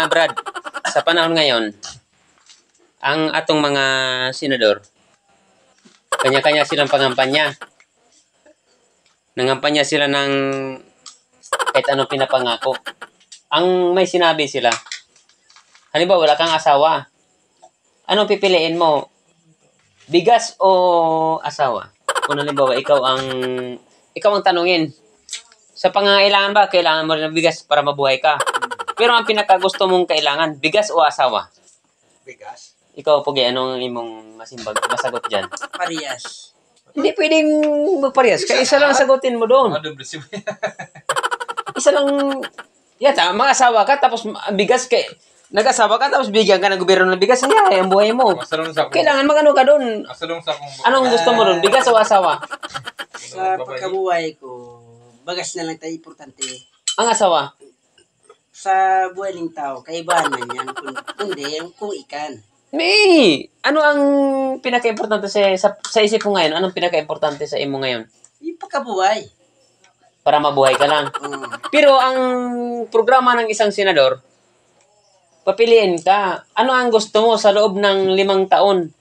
Brad, sa panahon ngayon, ang atong mga senador, kanya-kanya silang pangampanya. Nangampanya sila ng kahit anong pinapangako. Ang may sinabi sila, halimbawa, wala kang asawa. Anong pipiliin mo? Bigas o asawa? Kung halimbawa, ikaw ang tanungin. Sa pangangailangan ba, kailangan mo rin ng bigas para mabuhay ka? Pero ang pinakagusto mong kailangan, bigas o asawa? Bigas. Ikaw, Pugi, anong imong masagot dyan? Parehas. Hindi pwedeng magparehas. Kaya isa lang sagutin mo doon. Isa lang, yata, mag-asawa ka, tapos bigas kay nag-asawa ka, tapos bigyan ka ng gobyerno ng bigas, ay, ang buhay mo. Kailangan magano ka doon. Anong gusto mo doon? Bigas o asawa? Sa pagkabuhay ko, bagas na lang tayo importante. Ang asawa? Sa buhay ng tao, kaibahan man yan. Kundi, kung ikan. May, ano ang pinaka-importante sa isip mo ngayon? Anong pinaka-importante sa imo ngayon? Yung pagkabuhay. Para mabuhay ka lang. Pero ang programa ng isang senador, papiliin ka. Ano ang gusto mo sa loob ng 5 taon?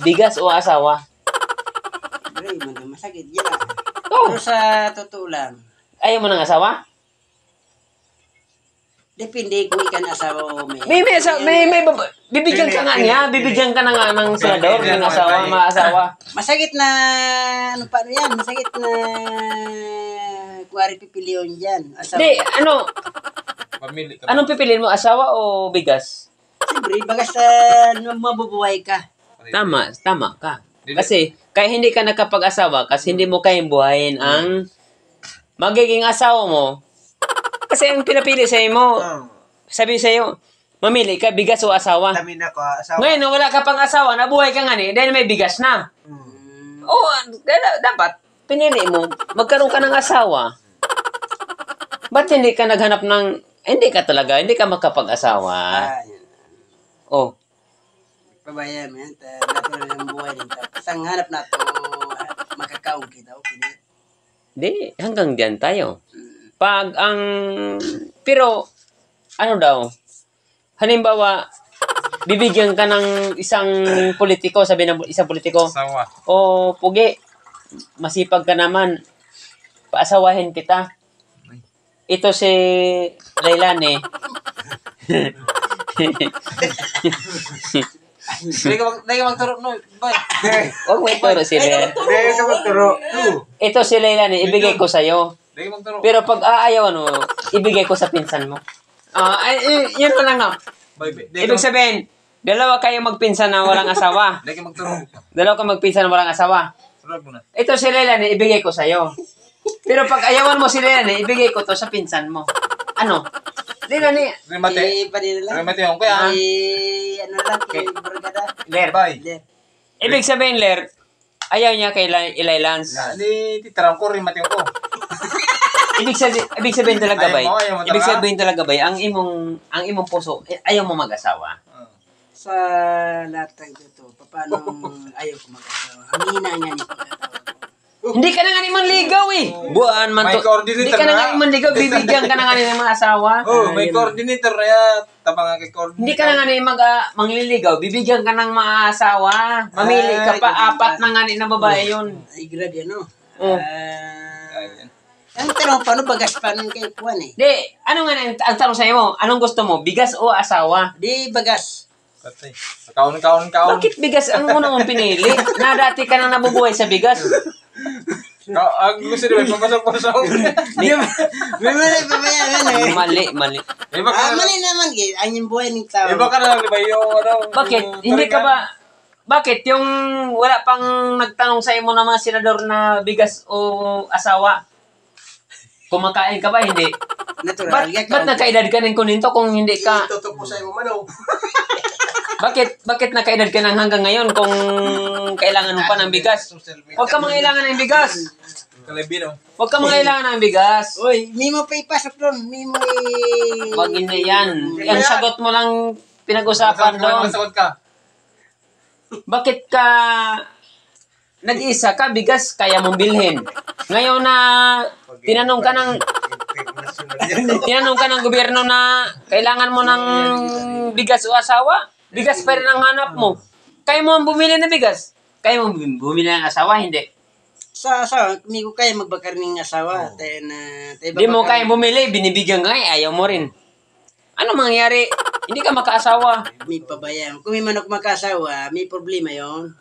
Bigas o asawa? Ay, masakit yan. Oh. Pero sa totoo lang, Ayaw mo ng asawa? depende kung ikan asawa o may... Bibigyan ka nga niya. Bibigyan ka na nga ng senador, ng asawa, mga asawa. Masakit na, ano paano yan? Masakit na, kuwari pipiliyon dyan. Asawa. Hindi, anong pipiliin mo? Asawa o bigas? Siyempre, bagas mabubuhay ka. Tama ka. Kasi, kaya hindi ka nakapag-asawa kasi hindi mo kayang buhayin ang magiging asawa mo. Kasi ang pinapili sa mo, sabi sa iyo, mamili ka, bigas o asawa. Dami na ko, asawa. Ngayon, wala ka pang asawa, nabuhay ka nga ni, dahil may bigas na. Oo, dapat, pinili mo, magkaroon ka ng asawa. Ba't hindi ka naghanap ng, hindi ka makapag-asawa. Oh. Pabayaan mo yan, natural ng buhay din. Tapos ang hanap na ito, makakaon kita, okay din. Hindi, hanggang diyan tayo. Pero, ano daw, halimbawa, bibigyan ka ng isang politiko, sabi ng isang politiko, Asawa. o Pugi, masipag ka naman, paasawahin kita. Ito si Lailani. Hindi ka magturo, no? Boy. Huwag mo ituro si Lailani. Hindi ka magturo. Ito si Lailani, ibigay ko sa'yo. Hindi ka magturo. Pero pag aayawan mo, ibigay ko sa pinsan mo. Yun mo lang, no? Ibig sabihin, dalawa kayong magpinsan na walang asawa. Hindi ka magturo. Dalawa kang magpinsan na walang asawa. Turog mo na. Ito si Lailani, ibigay ko sa'yo. Pero pag ayawan mo si Lailani, ibigay ko to sa pinsan mo. Ano? Lailani, Remate. Pa din lang. Remate yung kuya. Ano lang, kay Bargada. Ler. Bye. Ibig sabihin, Ler, ayaw niya kay Eli Lance. Hindi, titarang ko, remate yung ko. Ibig sabihin talaga bay. Ayaw mo talaga? Ibig sabihin talaga bay, ang imong puso, ayaw mo mag-asawa. Sa lahat ng ito, paano ayaw ko mag-asawa? Ang hina niya ni pagkatawa ko. Hindi ka na nga ni manligaw eh. Buwan man May to. coordinator Hindi ka na nga na. ni manligaw, bibigyan ka na nga ni ng mga asawa. May coordinator na yan. Tabang kay coordinator. Hindi ka na nga ni mangliligaw, bibigyan ka ng mga asawa. Mamili ka pa, 4 na nga ni na babae yun. Ay, grabe ano. Oh. Ang tanong, paano bagas pa ng kay Puan eh? Di, ano nga ang tanong sa'yo mo? Anong gusto mo? Bigas o asawa? Di bagas. Patay. Kaon. Bakit bigas ang unang mong pinili? Na dati ka na nabubuhay sa bigas. Ang gusto nila, pamasok-pasok. May mali, pabayaan eh. Mali. Mali naman, ang yung buhay ng tao. Iba ka na lang, di ba yung ano? Bakit? Hindi ka ba... Bakit? Yung wala pang nagtanong sa imo ng mga senador na bigas o asawa? Kumakain ka ba? Hindi. Natural. Ba't nakaedad ka ng kuninto kung hindi ka... Tutok po sa iyo, manaw. Bakit nakaedad ka ng hanggang ngayon kung kailangan mo pa ng bigas? Huwag ka mangailangan ng bigas. Kalibino. Huwag ka mangailangan ng bigas. Uy, Mimo pa ipasok doon. Mimo Huwag hindi yan. Ang sagot mo lang pinag-usapan doon. Masakot ka. Bakit ka nag-isa ka, bigas, kaya mong bilhin. Ngayon na tinanong ka ng Tinanong ka ng gobyerno na kailangan mo ng bigas o asawa? Bigas pa rin ang hanap mo. Kaya mo ang bumili ng bigas? Kaya mo bumili ng asawa? Hindi. Sa asawa, hindi ko kaya magbakar ng asawa. Hindi mo kaya bumili, binibigyan ka ayaw mo rin. Ano mangyari? Hindi ka makaasawa. May pabayaan. Kung may manok makasawa, may problema yon.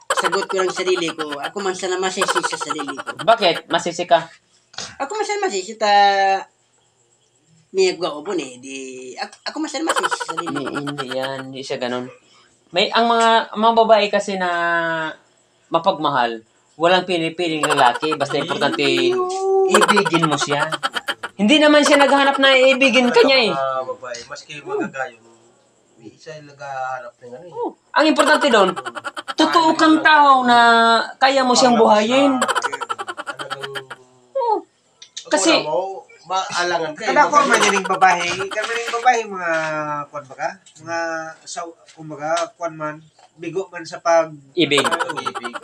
Sagot ko lang sarili ko. Ako man sana masisi sa sarili ko. Bakit? Masisi ka? Ako man sana masisi may agwa ko po di ako man sana masisi sa sarili ko. Hindi yan. Hindi siya ganun. Ang mga babae kasi na mapagmahal, walang pinipiling lalaki. Basta importante, ibigin mo siya. Hindi naman siya naghahanap na ibigin ka niya eh. Babae, maski magagayon, may isa yung naghahanap ng ano eh. Oh, ang importante doon, totoo kang tao na kaya mo siyang buhayin. Oh, kasi, maalangan ka eh. Kada ko maning babae, kamaning babae mga kuan ba ka? Mga kumbaga kuan man bigo man sa pag ibig. Ibig.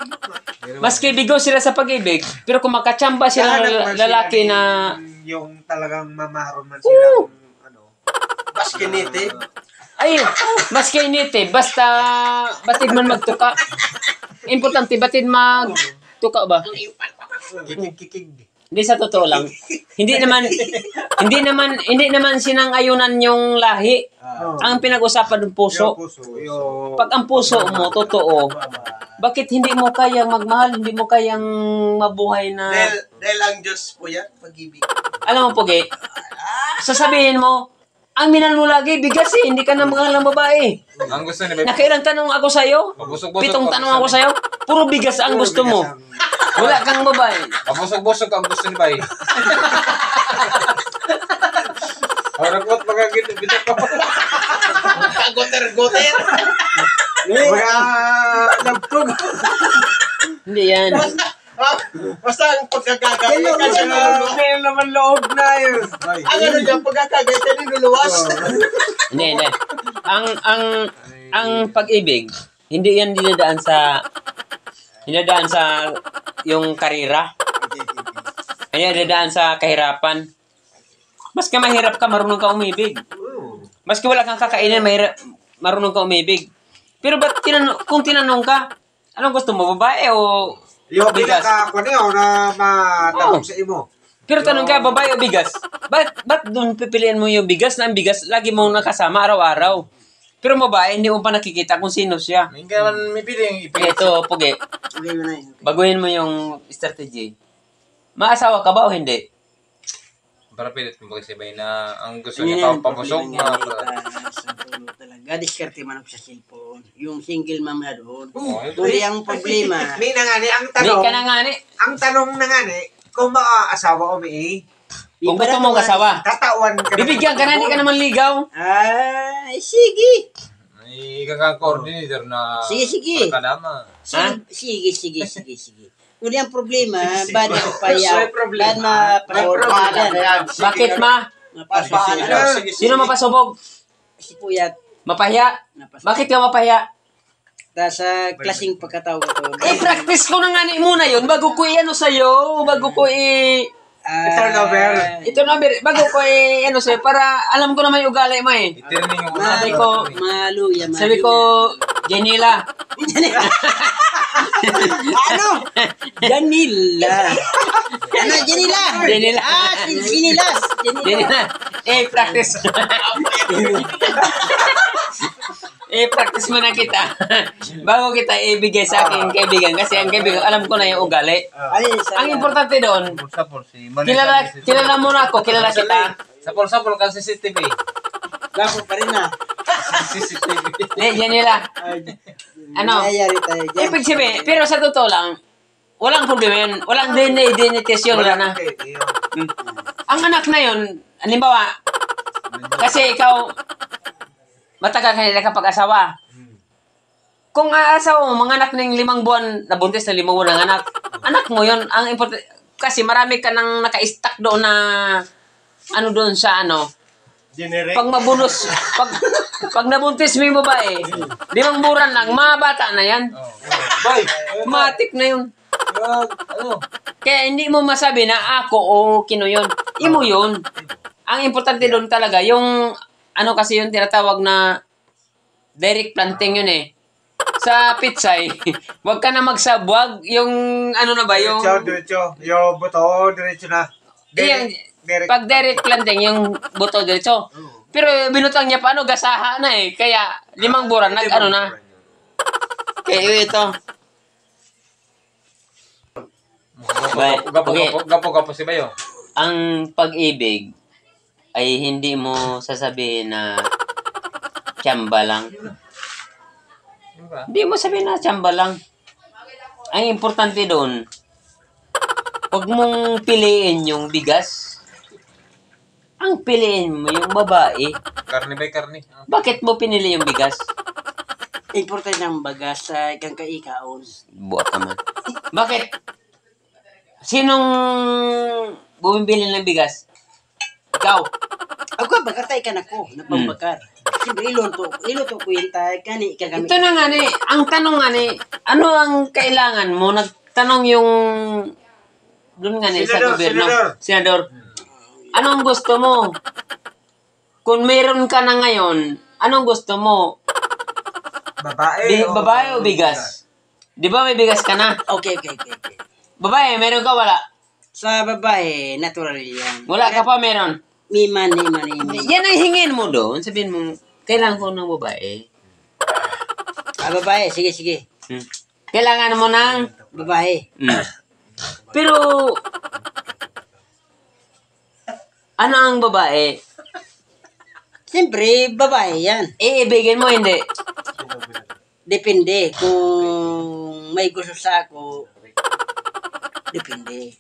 Maski bigo sila sa pag-ibig, pero kung makatsamba sila Lahat ng lalaki na yung talagang mamaharon man sila ano. Maski niti. ay, maski initi, basta batid man magtuka. Importante batid magtuka ba? Kikig. Hindi sa totoo lang. Hindi naman sinang-ayunan yung lahi. Ang pinag-usapan ng puso. Pag ang puso mo totoo, bakit hindi mo kayang magmahal, hindi mo kayang mabuhay na Dahil ang Diyos po yan, pag-ibig. alam mo Pogi, sasabihin mo, ang minahal mo lagi, bigas eh, hindi ka na mahal ng babae. Ang gusto ni Bay. Nakailang tanong ako sa'yo? Pabusog-busog 7 tanong ako sa'yo? Puro bigas ang gusto mo. Wala kang babae. Pabusog-busog ang gusto ni Bay. Ragot magagit bitak ko. Goter-goter. Mga labtog. Hindi yan. Basta ang pagkakagay ka siya niluluwas. May naman loob na yun. Ang ano dyan, pagkakagay ka niluluwas. Hindi. Ang pag-ibig, hindi yan dinadaan sa yung karira. Kaya dinadaan sa kahirapan. Mas ka mahirap ka, marunong ka umibig. Mas ka wala kang kakainin, marunong ka umibig. Pero ba't kung tinanong ka, anong gusto mo, babae o Yung bigas? pinaka kuan na matanong sa imo. Pero tanong ka, babae o bigas? Ba't doon pipiliin mo yung bigas na ang bigas lagi mong nakasama araw-araw? Pero babae, hindi mo pa nakikita kung sino siya. Hindi ka man may piling ipilit. Ito, Pugi, Okay mo na yun. baguhin mo yung strategy. Maasawa ka ba o hindi? Para pilit mo kasi Bay na ang gusto Ano niya yan, pampabusog problema mga niya, sa tulo talaga. Diskarte man ako sa cellphone. Yung single mom na doon. Oh, Tuloy ang problema. May nangani ang Hindi tanong. ka na nga ni. Ang tanong nangani kung maasawa o may Kung gusto mong kasawa, tatawan ka. bibigyan ka na, hindi ka naman ligaw. Ay, sige. Ay, coordinator na Sige. kadama. Sige. Uli ang problema, bad na payaw. Bad mapasogan. Bakit ma? Mapasogan. Sino mapasubog? Si Puyat. Mapahiya? Bakit ka mapahiya? Sa klaseng pagkatao ko to. Practice ko na nga ni muna yun bago ko i-ano sa'yo, bago ko Turnover. ito na, bago ko i-ano sa'yo, para alam ko naman yung ugali mo eh. Itirning mo Sabi ko, Maluya. sabi ko, Janila. Ano? Janila. Janila. Janila. Sinilas. Janila. Practice. Practice mo na kita. Bago kita ibigay sa akin kaibigan. Kasi ang kaibigan, alam ko na yung ugali. Ang importante doon, kilala mo na ako, kilala kita. Sapol kasi CCTV. Lapo pa rin na. CCTV. Janila. Ano? Nangyayari tayo dyan. Ibig sabihin, pero sa totoo lang, walang problema yun. Walang DNA-tesyon wala na. Ang anak na yun, halimbawa, kasi ikaw, matagal ka nila kapag asawa. Kung aasawa mo, mga anak ng 5 buwan, nabuntis na 5 buwan ng anak mo yun, ang important, kasi marami ka nang naka-stack doon na, ano doon sa ano, pag mabunos, pag nabuntis mo yung babae, 5 buwan lang, mga bata na yan. Bay, Matik na yun. ano? Kaya hindi mo masabi na ako o kino yun. imo yun. Ang importante doon talaga, yung, ano kasi yung tinatawag na direct planting yun eh. Sa pitsay, wag ka na magsabwag, yung, ano na ba, yung, Diretso. Yung buto, diretso na. yung pag direct planting, yung buto diretso. Pero binutang niya paano, gasaha na eh. Kaya, 5 buwan, ano na. Kaya ito. Gapo si Bayo. Ang pag-ibig ay hindi mo sasabihin na tsamba lang. Hindi mo sabihin na tsamba lang. Ang importante doon, huwag mong piliin yung bigas. Ang piliin mo yung babae. Karni ba karni? Bakit mo pinili yung bigas? Importante ng bagas sa ikang kaikaon. Buwak ka man. Bakit? Sinong bumibili ng bigas? Ikaw. Ako, bagatay ka na ko, napambakar. Siyempre, iluto ko yung tayo, kani, ikagamit. Ito na nga ni, ang tanong nga ni, ano ang kailangan mo? Nagtanong yung, doon nga ni, sa gobyerno. Senador. Anong gusto mo? Kung meron ka na ngayon, anong gusto mo? Babae o bigas? Di ba may bigas ka na? Okay. Babae, meron ka wala? Sa babae, natural yan. Wala ka pa meron? Miman. Yan ang hingin mo doon. Sabihin mo, kailangan ko ng babae. Babae, sige. Kailangan mo ng Babae. Pero, ano ang babae? Siyempre, babae yan. Iibigin mo, hindi. Depende. Kung may gusto sa ako, depende.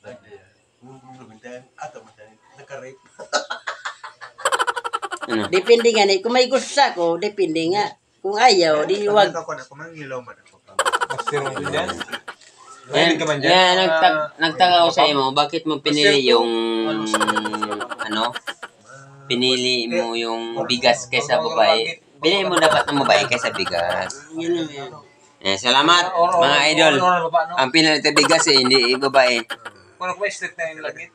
Ano? Depende nga ni. Kung may gusto sa ako, depende nga. Kung ayaw, di wag. Masiro din yan. Yan, nagtaka ko sa iyo, bakit mo pinili yung, pinili mo yung bigas kaysa babae. Pili mo dapat ng babae kaysa bigas. Yun yan. Salamat, mga idol. Ang pinili ito bigas hindi babae. Kung ako may street na yung langit.